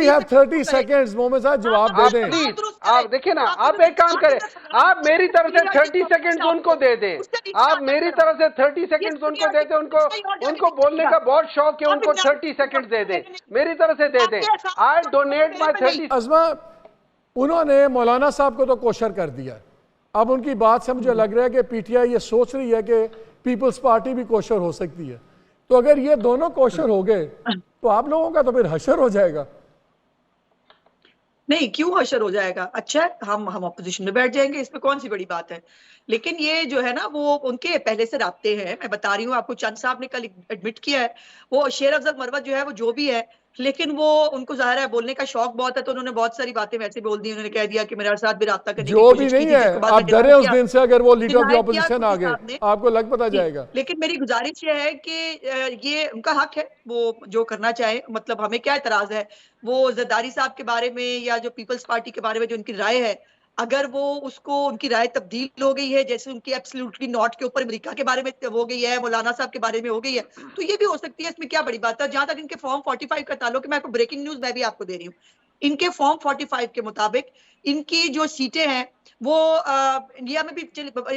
only have 30 seconds. Mohammad साहब जवाब दे दें. आप देखिए ना, आप एक काम करें, आप मेरी तरफ से 30 सेकंड्स उनको दे दें, आप मेरी तरफ से 30 सेकंड्स उनको दे दें, उनको बोलने का बहुत शौक है, उनको 30 सेकंड्स दे दें, मेरी तरफ से दे दें. I donate my 30. अज़मा, उन्होंने मौलाना साहब को तो कोशर कर दिया. अब उनकी बात से मुझे लग रहा है कि पीटीआई ये सोच रही है कि पीपल्स पार्टी भी कोशर हो सकती है. तो अगर ये दोनों कोशर हो गए तो आप लोगों का तो फिर हशर हो जाएगा. नहीं, क्यों हशर हो जाएगा? अच्छा है, हम अपोजिशन में बैठ जाएंगे, इसमें कौन सी बड़ी बात है. लेकिन ये जो है ना, वो उनके पहले से राब्ते हैं. मैं बता रही हूँ आपको, चंद साहब ने कल एडमिट किया है, वो शेर अफजल मरवत जो है वो जो भी है, लेकिन वो उनको जाहिर है बोलने का शौक बहुत है, तो उन्होंने बहुत सारी बातें वैसे बोल दी. उन्होंने कह दिया कि मेरे साथ भी राब्ता करने की कोशिश की थी, जो भी नहीं है, आप डरे उस दिन से अगर वो लीडर ऑफ द ऑपोजिशन आ गए, आपको लग पता जाएगा. लेकिन मेरी गुजारिश ये है कि ये उनका हक है, वो जो करना चाहे. मतलब हमें क्या एतराज है वो जरदारी साहब के बारे में या जो पीपल्स पार्टी के बारे में जो उनकी राय है, अगर वो उसको उनकी राय तब्दील हो गई है, जैसे उनकी एब्सोल्युटली नॉट के ऊपर अमेरिका के बारे में हो गई है, मौलाना साहब के बारे में हो गई है, तो ये भी हो सकती है. इसमें क्या बड़ी बात है. जहां तक इनके फॉर्म 45 का ताल्लुक है, मैं आपको ब्रेकिंग न्यूज मैं भी आपको दे रही हूँ. इनके फॉर्म 45 के मुताबिक इनकी जो सीटें हैं वो इंडिया में भी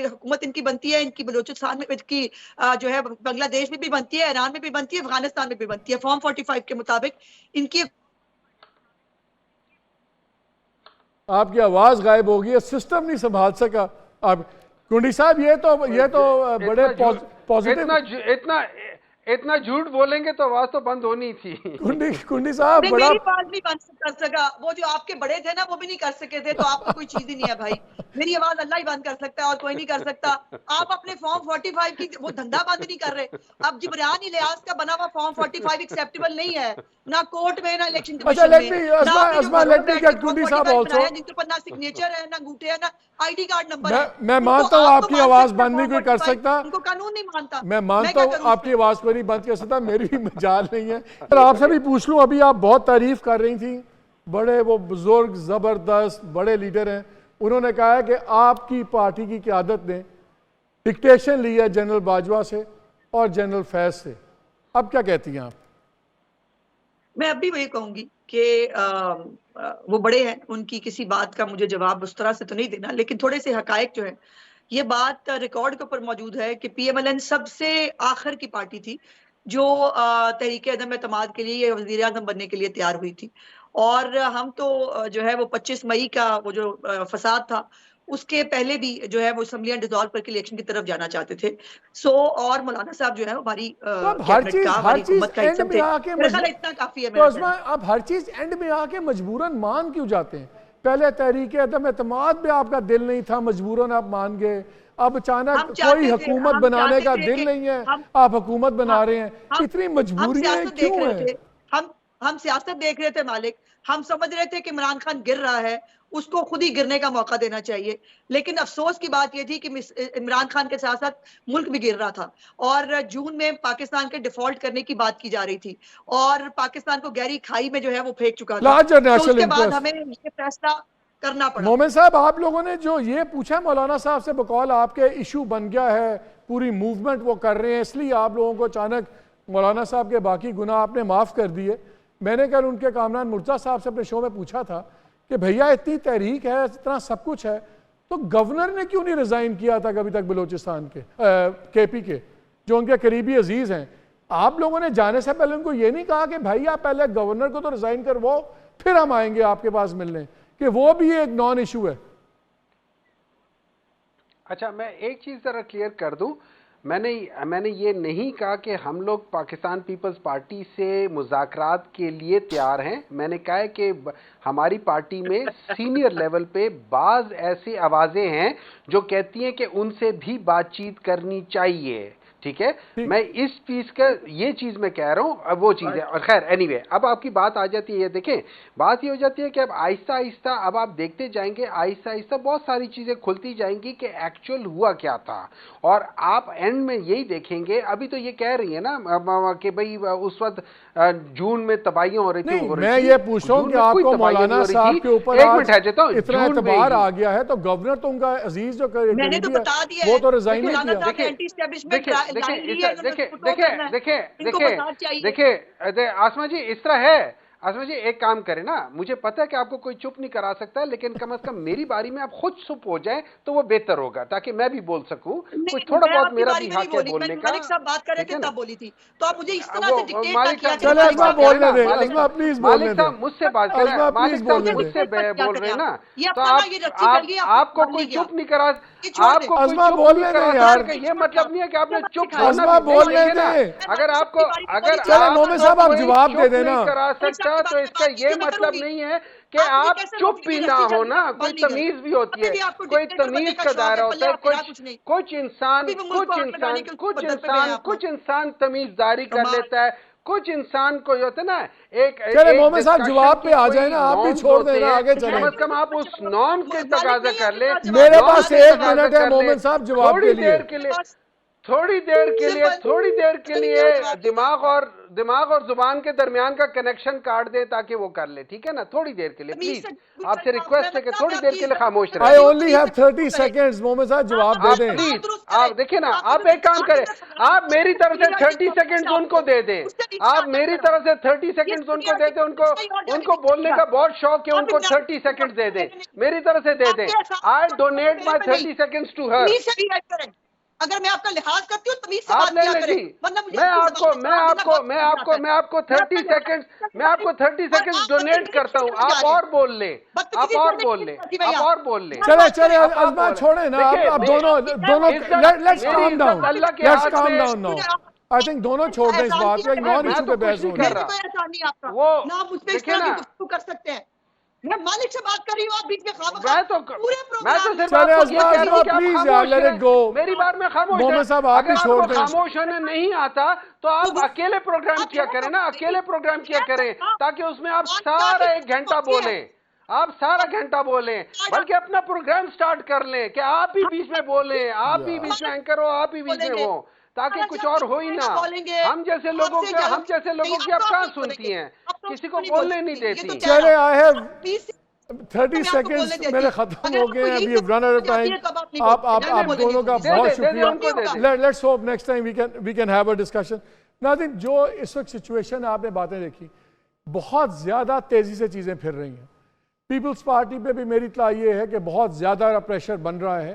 हुकूमत इनकी बनती है, इनकी बलोचिस्तान में की जो है बांग्लादेश में भी बनती है, ईरान में भी बनती है, अफगानिस्तान में भी बनती है. फॉर्म 45 के मुताबिक इनकी. आपकी आवाज गायब हो गई है, सिस्टम नहीं संभाल सका. आप कुंडी साहब, ये तो बड़े पॉजिटिव. इतना झूठ बोलेंगे तो आवाज तो बंद होनी थी. कुंडी साहब बड़ा. मेरी आवाज नहीं बंद कर सका, वो जो आपके बड़े थे ना वो भी नहीं कर सके थे, तो आपको कोई चीज ही नहीं है भाई. मेरी आवाज अल्लाह ही बंद कर सकता है और कोई नहीं कर सकता. आप अपने फॉर्म 45 की वो धंधा बंद नहीं कर रहे. अब जिब्रानी लिहाज का बना हुआ फॉर्म 45 एक्सेप्टेबल नहीं है, ना कोर्ट में ना इलेक्शन कमीशन में. जिनके ऊपर ना सिग्नेचर है, ना अंगूठे है, ना आईडी कार्ड नंबर है. मैं मानता हूँ आपकी आवाज बंद नहीं कोई कर सकता. उनको कानून नहीं मानता. मैं मानता हूँ आपकी आवाज को नहीं बंद कर सकता, मेरी भी मजाल नहीं है. पर आपसे भी पूछ लूं, अभी आप बहुत तारीफ कर रही थी, बड़े वो बुजुर्ग जबरदस्त बड़े लीडर हैं, उन्होंने कहा है कि आपकी पार्टी की क़यादत ने डिक्टेशन ली है जनरल बाजवा से और जनरल फैज से. अब क्या कहती हैं आप? मैं अब भी वही कहूंगी कि वो बड़े हैं, उनकी किसी बात का मुझे जवाब उस तरह से तो नहीं देना, लेकिन थोड़े से हकायक जो है, ये बात रिकॉर्ड के ऊपर मौजूद है कि पीएमएलएन सबसे आखिर की पार्टी थी जो तहरीक अदम एतमाद के लिए या वज़ीर आज़म बनने के लिए तैयार हुई थी. और हम तो जो है वो 25 मई का वो जो फसाद था उसके पहले भी जो है वो असेंबलियां डिसॉल्व करके इलेक्शन की तरफ जाना चाहते थे. और मौलाना साहब जो है हमारी हर चीज एंड में आके इतना काफी है. अब हर चीज एंड में आके मजबूरन मान क्यों जाते हैं? पहले तहरीक अदम एतमाद पे आपका दिल नहीं था, मजबूरन आप मान गए. अब अचानक कोई हुकूमत बनाने का दिल नहीं है, आप हुकूमत बना रहे हैं. इतनी मजबूरियां क्यों है? हम सियासत देख रहे थे मालिक. हम समझ रहे थे कि इमरान खान गिर रहा है, उसको खुद ही गिरने का मौका देना चाहिए. लेकिन अफसोस की बात यह थी कि इमरान खान के साथ साथ मुल्क भी गिर रहा था और जून में पाकिस्तान के डिफॉल्ट करने की बात की जा रही थी और पाकिस्तान को गहरी खाई में जो है वो फेंक चुका था. तो उसके बाद हमें ये फैसला करना पड़ा. मोमिन साहब, आप लोगों ने जो ये पूछा मौलाना साहब से, बकौल आपके इशू बन गया है, पूरी मूवमेंट वो कर रहे हैं, इसलिए आप लोगों को अचानक मौलाना साहब के बाकी गुनाह आपने माफ़ कर दिए. मैंने कल उनके कामरान मुर्तज़ा साहब से अपने शो में पूछा था कि भैया इतनी तहरीक है, इतना सब कुछ है, तो गवर्नर ने क्यों नहीं रिज़ाइन किया था कभी तक बलूचिस्तान के केपी के जो उनके करीबी अजीज़ हैं? आप लोगों ने जाने से पहले उनको ये नहीं कहा कि भाई आप पहले गवर्नर को तो रिज़ाइन करवाओ, फिर हम आएंगे आपके पास मिलने, कि वो भी एक नॉन इशू है? अच्छा, मैं एक चीज़ ज़रा क्लियर कर दूं. मैंने ये नहीं कहा कि हम लोग पाकिस्तान पीपल्स पार्टी से मुज़ाकरात के लिए तैयार हैं. मैंने कहा है कि हमारी पार्टी में सीनियर लेवल पे बाज़ ऐसी आवाज़ें हैं जो कहती हैं कि उनसे भी बातचीत करनी चाहिए. ठीक है, मैं इस चीज का ये चीज मैं कह रहा हूँ, अब वो चीज है. और खैर एनीवे, अब आपकी बात आ जाती है, देखें बात ये हो जाती है कि अब आहिस्ता आहिस्ता अब आप देखते जाएंगे, आहिस्ता आहिस्ता बहुत सारी चीजें खुलती जाएंगी कि एक्चुअल हुआ क्या था. और आप एंड में यही देखेंगे. अभी तो ये कह रही है ना कि भाई उस वक्त जून में तबाहियां हो रही थी. मैं ये पूछ रहा हूँ कि आपको मौलाना साहब के ऊपर इतना एतबार आ गया है, तो गवर्नर तो उनका अजीज जो वो तो रिजाइन नहीं किया. देखिए आसमा जी, इस तरह है, आसमा जी एक काम करें ना, मुझे पता है कि आपको कोई चुप नहीं करा सकता है, लेकिन कम से कम मेरी बारी में आप खुद चुप हो जाएं तो वो बेहतर होगा, ताकि मैं भी बोल सकूं, कुछ थोड़ा बहुत मेरा भी हक है बोलने का। मालिक साहब बात कर रहे थे तब बोली थी, तो आप मुझे इस तरह से डिक्टेट ना किया चले अज़मा बोलने दे, अज़मा प्लीज बोलने मालिक दे, साहब मुझसे बात करें, अज़मा मालिक प्लीज साहब बोलने दे। मुझसे बोल रहे हैं ना, ये तो अपना ये रस्सी चल गई, आपको आपको कोई नहीं चुप किया। नहीं करा, ये छोड़ दे। आपको कोई अज़मा चुप बोलने नहीं दे करा यार। सकता, ये मतलब नहीं है कि आपने चुप अज़मा होना भी बोलने चाहिए ना। दे। अगर आपको अगर चले मोमिन साहब आप कोई जवाब दे चुप देना। नहीं करा सकता तो इसका ये मतलब नहीं है कि आप चुप भी ना हो ना, कोई तमीज भी होती है, कोई तमीज का दायरा होता है, कुछ इंसान तमीजदारी कर लेता है, कुछ इंसान को होता है ना, चले मोमिन साहब जवाब पे आ जाए ना, आप भी छोड़ देना, आगे चले। कम से कम आप उस नॉर्म के तकाजा कर ले। मेरे पास 1 मिनट है मोमिन साहब जवाब के लिए। थोड़ी देर के लिए दिमाग और जुबान के दरमियान का कनेक्शन काट दे ताकि वो कर ले, ठीक है ना, थोड़ी देर के लिए प्लीज, आपसे रिक्वेस्ट है कि थोड़ी देर के लिए खामोश रहे। आई ओनली हैव 30 सेकंड्स, मोमिन साहब जवाब दे दें। प्लीज आप देखिए ना, आप एक काम करें, आप मेरी तरफ से 30 सेकंड्स उनको दे दें, आप मेरी तरफ से 30 सेकंड्स उनको दे दें, उनको बोलने का बहुत शौक है, उनको 30 सेकंड्स दे दें, मेरी तरफ से दे दें। I donate my 30 seconds to her. अगर मैं आपका लिहाज करती हूँ तमीज से आप बात ले किया लें करें, जी, वरना मुझे मैं आपको 30 सेकंड्स डोनेट करता हूँ, आप और बोल लें। चले अज़मा छोड़े ना, आप दोनों let's calm down now. I think दोनों छोड़ दें इस बात को, एक नॉन इशू पे बहस हो रही है। वो ना मुझ पे इस तरह की गुफ्तगू कर सकते हैं। मैं मालिक से बात कर रही हूँ, आप बीच में खामखा पूरे प्रोग्राम चले अज़मा प्लीज यार, लेट इट गो। मेरी बात में खामोश मोमिन साहब आप भी छोड़ दें। खामोश होने नहीं आता तो आप अकेले प्रोग्राम किया करें ना, अकेले प्रोग्राम किया करें, ताकि उसमें आप सारा 1 घंटा बोलें, आप सारा घंटा बोलें, बल्कि अपना प्रोग्राम स्टार्ट कर लें कि आप भी बीच में बोलें, आप भी बीच में एंकर हो, आप भी बीच में हो, ताकि कुछ और हो ही ना। हम जैसे लोगों की आप कहाँ सुनती हैं, किसी को बोलने नहीं देती। चले आई हैव 30 सेकंड्स मेरे खत्म हो गए हैं, we have run out of time. आप दोनों का बहुत शुक्रिया। Let's hope next time we can have a discussion. नाज़रीन, जो इस वक्त सिचुएशन आपने बातें देखी, बहुत ज़्यादा तेज़ी से चीज़ें फिर रही हैं। पीपल्स पार्टी पे भी मेरी इत्तला ये है कि बहुत ज़्यादा प्रेशर बन रहा है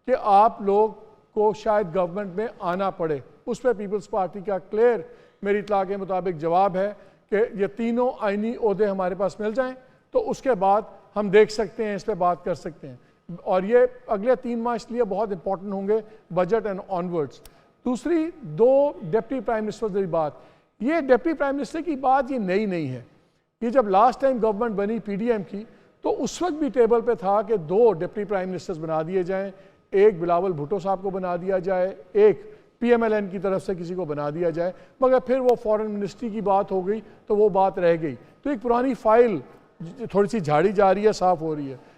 कि आप लोग को शायद गवर्नमेंट में आना पड़े। उस पर पीपल्स पार्टी का क्लियर मेरी इत्तला के मुताबिक जवाब है कि ये तीनों आइनी ओहदे हमारे पास मिल जाएं तो उसके बाद हम देख सकते हैं, इस पर बात कर सकते हैं। और ये अगले 3 माह इसलिए बहुत इंपॉर्टेंट होंगे, बजट एंड ऑनवर्ड्स। दूसरी 2 डिप्टी प्राइम मिनिस्टर की बात, ये डिप्टी प्राइम मिनिस्टर की बात ये नई नहीं है। ये जब लास्ट टाइम गवर्नमेंट बनी PDM की तो उस वक्त भी टेबल पे था कि 2 डिप्टी प्राइम मिनिस्टर्स बना दिए जाएं, एक बिलावल भुट्टो साहब को बना दिया जाए, एक PMLN की तरफ से किसी को बना दिया जाए, मगर फिर वो फॉरेन मिनिस्ट्री की बात हो गई तो वो बात रह गई। तो एक पुरानी फाइल थोड़ी सी झाड़ी जा रही है, साफ हो रही है।